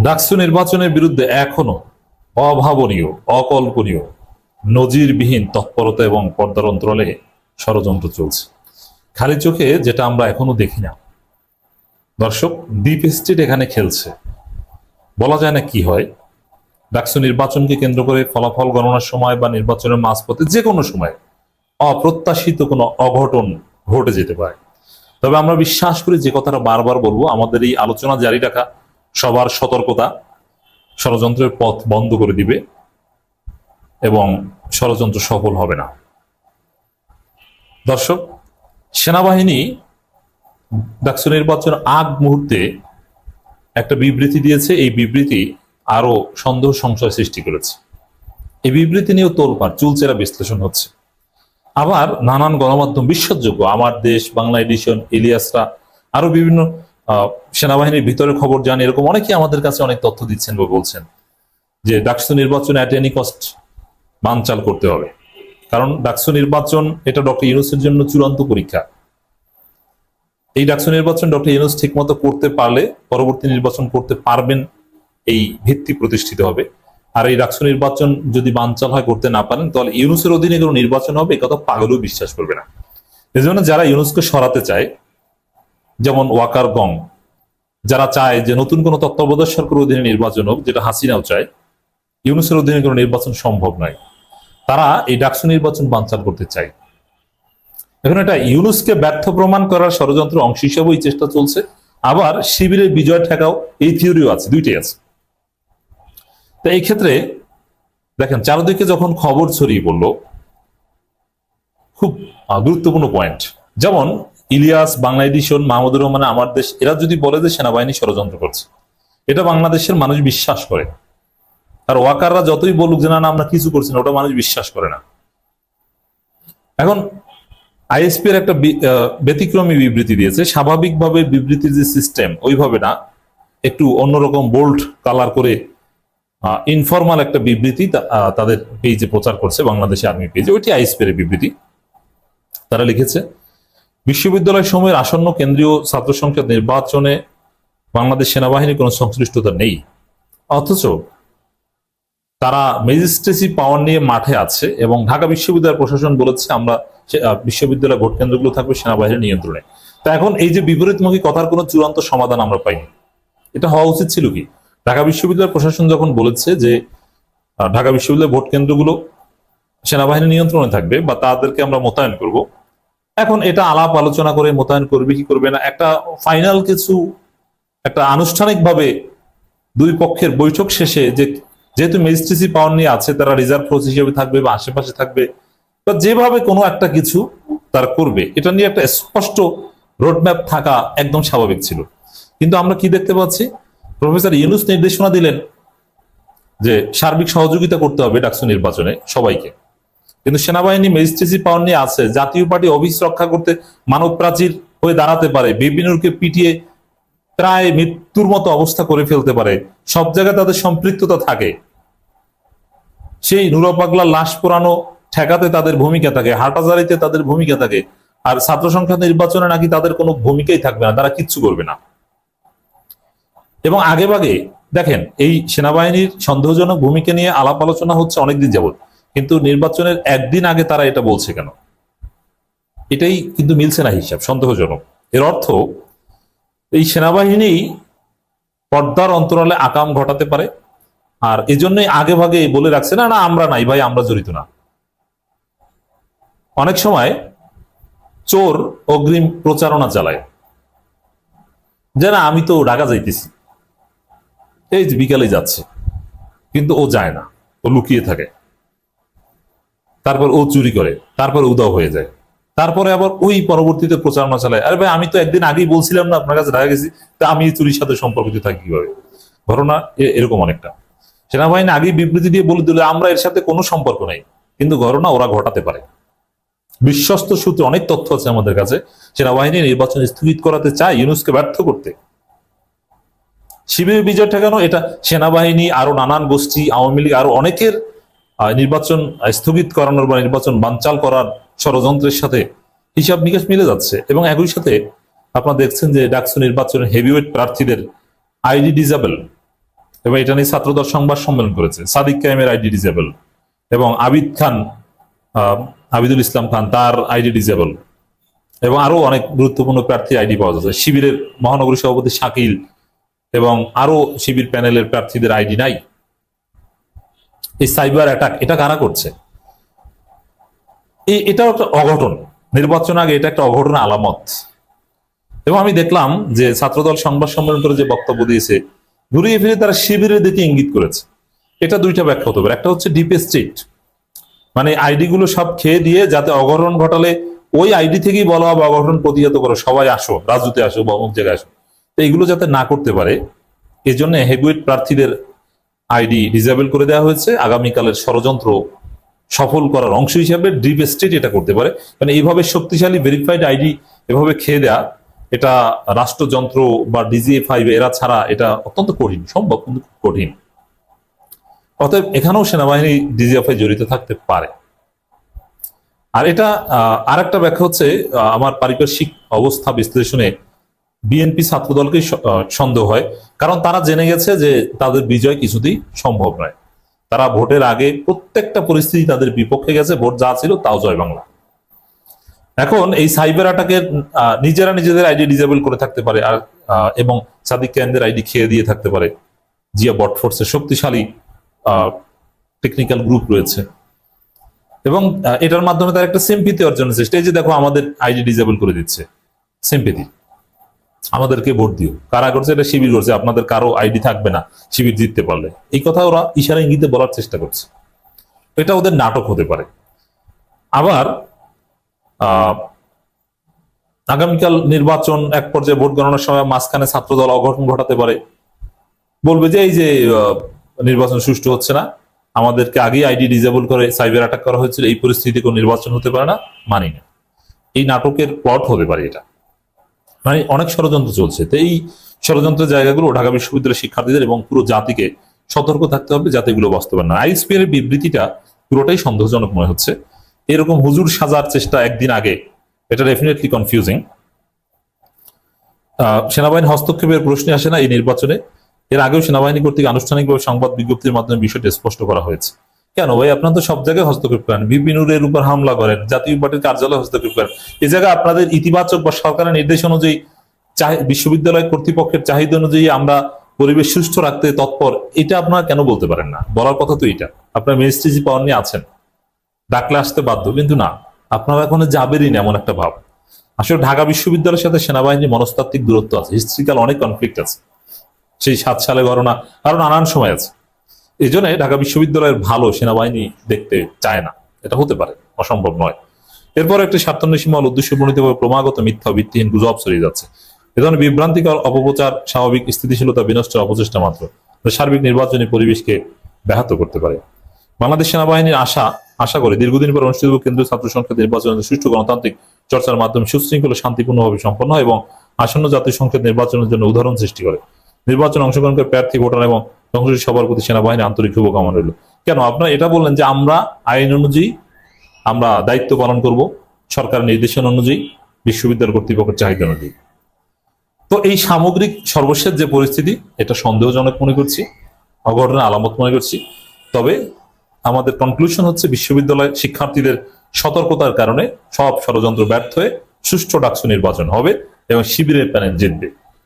ডাকসু নির্বাচনের বিরুদ্ধে এখনো অভাবনীয়, অকল্পনীয়, নজিরবিহীন তৎপরতা এবং পর্দার অন্তরালে ষড়যন্ত্র চলছে। খালি চোখে যেটা আমরা এখনো দেখি না। দর্শক, ডিপ স্টেট এখানে খেলছে। বলা যায় না কি হয়। ডাকসু নির্বাচনকে কেন্দ্র করে ফলাফল গণনার সময় বা নির্বাচনের মাঝপথে যে কোনো সময় অপ্রত্যাশিত কোনো অঘটন ঘটে যেতে পারে। তবে আমরা বিশ্বাস করি, যে কথাটা বারবার বলবো, আমাদের এই আলোচনা জারি রাখা সবার সতর্কতা ষড়যন্ত্রের পথ বন্ধ করে দিবে এবং ষড়যন্ত্র সফল হবে না। দর্শক, সেনাবাহিনী ডাকসু নির্বাচন আগ মুহূর্তে একটা বিবৃতি দিয়েছে। এই বিবৃতি আরো সন্দেহ সংশয় সৃষ্টি করেছে। এই বিবৃতি নিয়েও তোলপাড়, চুলচেরা বিশ্লেষণ হচ্ছে। আবার নানান গণমাধ্যম, বিশ্বাসযোগ্য আমার দেশ, বাংলা এডিশন, ইলিয়াসরা, আরো বিভিন্ন সেনাবাহিনীর ভিতরে খবর জান, এরকম অনেকেই আমাদের কাছে অনেক তথ্য দিচ্ছেন বা বলছেন যে ডাকসু নির্বাচন অ্যাট এনি কস্ট বানচাল করতে হবে। কারণ ডাকসু নির্বাচন এটা ডক্টর ইউনূসের জন্য চূড়ান্ত পরীক্ষা। এই ডাকসু নির্বাচন ডক্টর ইউনূস ঠিক মতো করতে পারলে পরবর্তী নির্বাচন করতে পারবেন, এই ভিত্তি প্রতিষ্ঠিত হবে। আর এই ডাকসু নির্বাচন যদি বানচাল হয়, করতে না পারেন, তাহলে ইউনূসের অধীনে কোনো নির্বাচন হবে, এই কথা পাগলও বিশ্বাস করবে না। এই জন্য যারা ইউনূসকে সরাতে চায়, যেমন ওয়াকার গং, যারা চায় যে নতুন কোনো তত্ত্বাবধায়ক সরকারের অধীনে নির্বাচন হোক, যেটা হাসিনাও চায়, ইউনূসের অধীনে কোনো নির্বাচন সম্ভব নয়, তারা এই ডাকসু নির্বাচন বানচাল করতে চায়। এখন এটা ইউনূসকে ব্যর্থ প্রমাণ করার ষড়যন্ত্র অংশ হিসেবে এই চেষ্টা চলছে। আবার শিবিরের বিজয় ঠেকাও এই থিওরিও আছে, দুইটাই আছে। তো এই ক্ষেত্রে দেখেন, চারদিকে যখন খবর ছড়িয়ে পড়ল, খুব গুরুত্বপূর্ণ পয়েন্ট, যেমন ইলিয়াস, বাংলা এডিশন, মাহমুদুর রহমান, আমার দেশ, এরা যদি বলে যে সেনাবাহিনী ষড়যন্ত্র করছে, এটা বাংলাদেশের মানুষ বিশ্বাস করে। আর ওয়াকাররা যতই বলুক যে না আমরা কিছু করছি না, ওটা মানুষ বিশ্বাস করে না। এখন আইএসপি এর একটা ব্যতিক্রমী বিবৃতি দিয়েছে। স্বাভাবিকভাবে বিবৃতির যে সিস্টেম, ওইভাবে না, একটু অন্যরকম বোল্ড কালার করে ইনফরমাল একটা বিবৃতি তাদের পেজে প্রচার করছে, বাংলাদেশ আর্মি পেজে। ওইটি আইএসপি এর বিবৃতি। তারা লিখেছে, বিশ্ববিদ্যালয় সময়ের আসন্ন কেন্দ্রীয় ছাত্র সংসদ নির্বাচনে বাংলাদেশ সেনাবাহিনীর কোনো সংশ্লিষ্টতা নেই, অথচ তারা ম্যাজিস্ট্রেসি পাওয়ার নিয়ে মাঠে আছে এবং ঢাকা বিশ্ববিদ্যালয় প্রশাসন বলেছে আমরা বিশ্ববিদ্যালয় ভোট কেন্দ্রগুলো থাকবে সেনাবাহিনীর নিয়ন্ত্রণে। তা এখন এই যে বিপরীতমুখী কথার কোনো চূড়ান্ত সমাধান আমরা পাইনি। এটা হওয়া উচিত ছিল কি, ঢাকা বিশ্ববিদ্যালয় প্রশাসন যখন বলেছে যে ঢাকা বিশ্ববিদ্যালয় ভোট কেন্দ্রগুলো সেনাবাহিনীর নিয়ন্ত্রণে থাকবে বা তাদেরকে আমরা মোতায়েন করব, এখন এটা আলাপ আলোচনা করে মোতায়েন করবে কি করবে না, একটা ফাইনাল কিছু, একটা আনুষ্ঠানিকভাবে দুই পক্ষের বৈঠক শেষে, যে যেহেতু ম্যাজিস্ট্রেসি পাওয়ার নিয়ে আছে, তারা রিজার্ভ ফোর্স হিসেবে থাকবে বা আশেপাশে থাকবে বা যেভাবে কোনো একটা কিছু তারা করবে, এটা নিয়ে একটা স্পষ্ট রোডম্যাপ থাকা একদম স্বাভাবিক ছিল। কিন্তু আমরা কি দেখতে পাচ্ছি, প্রফেসর ইউনূস নির্দেশনা দিলেন যে সার্বিক সহযোগিতা করতে হবে ডাকসু নির্বাচনে সবাইকে, কিন্তু সেনাবাহিনী ম্যাজিস্ট্রেসি পাওয়ার নিয়ে আছে, জাতীয় পার্টি অফিস রক্ষা করতে মানব প্রাচীর হয়ে দাঁড়াতে পারে, বিপিনুরকে পিটিয়ে প্রায় মৃত্যুর মতো অবস্থা করে ফেলতে পারে, সব জায়গায় তাদের সম্পৃক্ততা থাকে, সেই নুরা পাগলার লাশ পোড়ানো ঠেকাতে তাদের ভূমিকা থাকে, হাটাজারিতে তাদের ভূমিকা থাকে, আর ছাত্র সংসদ নির্বাচনে নাকি তাদের কোনো ভূমিকাই থাকবে না, তারা কিচ্ছু করবে না। এবং আগে ভাগে দেখেন, এই সেনাবাহিনীর সন্দেহজনক ভূমিকা নিয়ে আলাপ আলোচনা হচ্ছে অনেকদিন যাবত, কিন্তু নির্বাচনের একদিন আগে তারা এটা বলছে কেন? এটাই কিন্তু মিলছে না হিসাব, সন্দেহজনক। এর অর্থ এই সেনাবাহিনী পর্দার অন্তরালে আকাম ঘটাতে পারে, আর এই জন্যই আগে ভাগে বলে রাখছে না না আমরা নাই ভাই, আমরা জড়িত না। অনেক সময় চোর অগ্রিম প্রচারণা চালায় যে না আমি তো ঢাকা যাইতেছি, এই যে বিকালে যাচ্ছে, কিন্তু ও যায় না, ও লুকিয়ে থাকে, তারপর ও চুরি করে, তারপর উদাও হয়ে যায়, তারপরে আবার ওই পরবর্তীতে প্রচারণা চালায়, আরে ভাই আমি তো একদিন আগেই বলছিলাম না আপনার কাছে ঢাকা গেছি, তা আমি চুরির সাথে সম্পর্কিত থাকি কিভাবে? ঘটনা এরকম অনেকটা। সেনাবাহিনী আগেই বিবৃতি দিয়ে বলে দিলে আমরা এর সাথে কোনো সম্পর্ক নেই, কিন্তু ঘটনা ওরা ঘটাতে পারে। বিশ্বস্ত সূত্রে অনেক তথ্য আছে আমাদের কাছে, সেনাবাহিনী নির্বাচন স্থগিত করাতে চায় ইউনূসকে ব্যর্থ করতে। শিবিরের বিজয় ঠেকানো, এটা সেনাবাহিনী, আরো নানান গোষ্ঠী, আওয়ামী লীগ, আরো অনেকের নির্বাচন স্থগিত করানোর বা নির্বাচন বানচাল করার ষড়যন্ত্রের সাথে হিসাব নিকাশ মিলে যাচ্ছে। এবং একই সাথে আপনারা দেখছেন যে ডাকসু নির্বাচনের হেভিওয়েট প্রার্থীদের আইডি ডিজেবল, এবং এটা নিয়ে ছাত্রদল সংবাদ সম্মেলন করেছে। সাদিক কায়েমের আইডি ডিজেবল, এবং আবিদুল ইসলাম খান তার আইডি ডিজেবল, এবং আরো অনেক গুরুত্বপূর্ণ প্রার্থী আইডি পাওয়া যাচ্ছে। শিবিরের মহানগরী সভাপতি শাকিল এবং আরো শিবির প্যানেলের প্রার্থীদের আইডি নাই। এই সাইবার অ্যাটাক এটা কারা করছে? এটাও একটা অঘটন, নির্বাচন আগে এটা একটা অঘটনের আলামত। এবং আমি দেখলাম যে ছাত্রদল সংবাদ সম্মেলন করে যে বক্তব্য দিয়েছে, ঘুরিয়ে ফিরে তারা শিবিরের দিকে ইঙ্গিত করেছে। এটা দুইটা ব্যাখ্যা হতে পারে। একটা হচ্ছে ডিপ স্টেট, মানে আইডি গুলো সব খেয়ে দিয়ে যাতে অঘটন ঘটালে ওই আইডি থেকেই বলা হবে অঘটন প্রতিহত করো, সবাই আসো, রাজুতে আসো বা অমুক জায়গায় আসো। তো এইগুলো যাতে না করতে পারে এই জন্য হেভিওয়েট প্রার্থীদের আইডি ডিসেবল করে দেওয়া হয়েছে। আগামীকালের ষড়যন্ত্র সফল করার অংশ হিসাবে ডিপ স্টেট এটা করতে পারে, মানে এইভাবে শক্তিশালী ভেরিফাইড আইডি এভাবে খেয়ে দেয়া, এটা রাষ্ট্রযন্ত্র বা DGA-5 এরা ছাড়া এটা অত্যন্ত কঠিন, সম্ভব কিন্তু খুব কঠিন। অতএব এখানেও সেনাবাহিনী DGA-5 জড়িত থাকতে পারে। আর এটা আর একটা ব্যাখ্যা হচ্ছে আমার পারিপার্শ্বিক অবস্থা বিশ্লেষণে বিএনপি ছাত্রদলকে সন্দেহ হয়, কারণ তারা জেনে গেছে যে তাদের বিজয় কিছুতেই সম্ভব নয়। তারা ভোটের আগে প্রত্যেকটা পরিস্থিতি তাদের বিপক্ষে গেছে, ভোট যা ছিল তাও জয় বাংলা। এখন এই সাইবার অ্যাটাকের নিজেরা নিজেদের আইডি ডিসেবল করে থাকতে পারে, আর এবং সাদিক কায়েমদের আইডি খেয়ে দিয়ে থাকতে পারে। জিয়া বট ফোর্সের শক্তিশালী টেকনিক্যাল গ্রুপ রয়েছে, এবং এটার মাধ্যমে তার একটা সিম্পিতি অর্জনের চেষ্টা। এই যে দেখো আমাদের আইডি ডিসেবল করে দিচ্ছে, সিম্পিতি, আমাদেরকে ভোট দিও। কারা করছে? এটা শিবির করছে। আপনাদের কারো আইডি থাকবে না শিবির জিততে পারলে, এই কথা ওরা ইশারা ইঙ্গিতে বলার চেষ্টা করছে। এটা ওদের নাটক হতে পারে। আবার আগামীকাল নির্বাচন, এক পর্যায়ে ভোট গণনার সময় মাঝখানে ছাত্রদল অঘটন ঘটাতে পারে, বলবে যে এই যে নির্বাচন সুষ্ঠু হচ্ছে না, আমাদেরকে আগেই আইডি ডিসেবল করে সাইবার অ্যাটাক করা হয়েছিল, এই পরিস্থিতি কোনো নির্বাচন হতে পারে না, মানি না। এই নাটকের প্লট হতে পারে এটা, মানে অনেক ষড়যন্ত্র চলছে। তো এই ষড়যন্ত্রের জায়গাগুলো ঢাকা বিশ্ববিদ্যালয়ের শিক্ষার্থীদের এবং পুরো জাতিকে সতর্ক থাকতে হবে যাতে এগুলো বাস্তবায়ন না। আইএসপি এর বিবৃতিটা পুরোটাই সন্দেহজনক মনে হচ্ছে। এরকম হুজুর সাজার চেষ্টা একদিন আগে, এটা ডেফিনেটলি কনফিউজিং। সেনাবাহিনী হস্তক্ষেপের প্রশ্নে আসে না এই নির্বাচনে। এর আগেও সেনাবাহিনী কর্তৃক আনুষ্ঠানিকভাবে সংবাদ বিজ্ঞপ্তির মাধ্যমে বিষয়টি স্পষ্ট করা হয়েছে। কেন ভাই, আপনারা তো সব জায়গায় হস্তক্ষেপ করেন, ভিপি নুরের উপর হামলা করেন, জাতীয় পার্টির কার্যালয়ে হস্তক্ষেপ করেন। এই জায়গায় আপনাদের ইতিবাচক বা সরকারের নির্দেশ অনুযায়ী বিশ্ববিদ্যালয় কর্তৃপক্ষের চাহিদা অনুযায়ী আমরা পরিবেশ সুস্থ রাখতে তৎপর, এটা আপনারা কেন বলতে পারেন না? বলার কথা তো এটা, আপনার মিনিস্ট্রি পাওয়ার নিয়ে আছেন, ডাকলে আসতে বাধ্য, কিন্তু না, আপনারা এখন যাবেনই না এমন একটা ভাব। আসলে ঢাকা বিশ্ববিদ্যালয়ের সাথে সেনাবাহিনীর মনস্তাত্ত্বিক দূরত্ব আছে, হিস্ট্রিক্যাল অনেক কনফ্লিক্ট আছে, সেই 7 সালে ঘটনা আরো নানান সময় আছে। এই জন্য ঢাকা বিশ্ববিদ্যালয়ের ভালো সেনাবাহিনী দেখতে চায় না, এটা হতে পারে, অসম্ভব নয়। এরপর একটি স্বার্থান্বেষীমূলক উদ্দেশ্য প্রণীতভাবে ক্রমাগত মিথ্যা ভিত্তিহীন গুজব ছড়িয়ে যাচ্ছে। এ ধরনের বিভ্রান্তিকর অপপ্রচার স্বাভাবিক স্থিতিশীলতা বিনষ্টের অপচেষ্টা মাত্র, সার্বিক নির্বাচনী পরিবেশকে ব্যাহত করতে পারে। বাংলাদেশ সেনাবাহিনীর আশা করে দীর্ঘদিন পর অনুষ্ঠিত কেন্দ্রীয় ছাত্র সংসদ নির্বাচনের সুষ্ঠু গণতান্ত্রিক চর্চার মাধ্যমে সুশৃঙ্খল শান্তিপূর্ণভাবে সম্পন্ন হয় এবং আসন্ন জাতীয় সংসদ নির্বাচনের জন্য উদাহরণ সৃষ্টি করে। নির্বাচন অংশগ্রহণকারী প্রার্থী, ভোটার এবং সংসদীয় সবার প্রতি সেনাবাহিনী আন্তরিক শুভকামনা রইল। কেন আপনারা এটা বললেন যে আমরা আইন অনুযায়ী আমরা দায়িত্ব পালন করব, সরকারের নির্দেশনা অনুযায়ী, বিশ্ববিদ্যালয় কর্তৃপক্ষের চাহিদা অনুযায়ী। তো এই সামগ্রিক সর্বশেষ যে পরিস্থিতি, এটা সন্দেহজনক মনে করছি, অঘটনের আলামত মনে করছি। তবে আমাদের কনক্লুশন হচ্ছে বিশ্ববিদ্যালয় শিক্ষার্থীদের সতর্কতার কারণে সব ষড়যন্ত্র ব্যর্থ হয়ে সুষ্ঠু ডাকসু নির্বাচন হবে এবং শিবিরের প্যানেল জিতবে।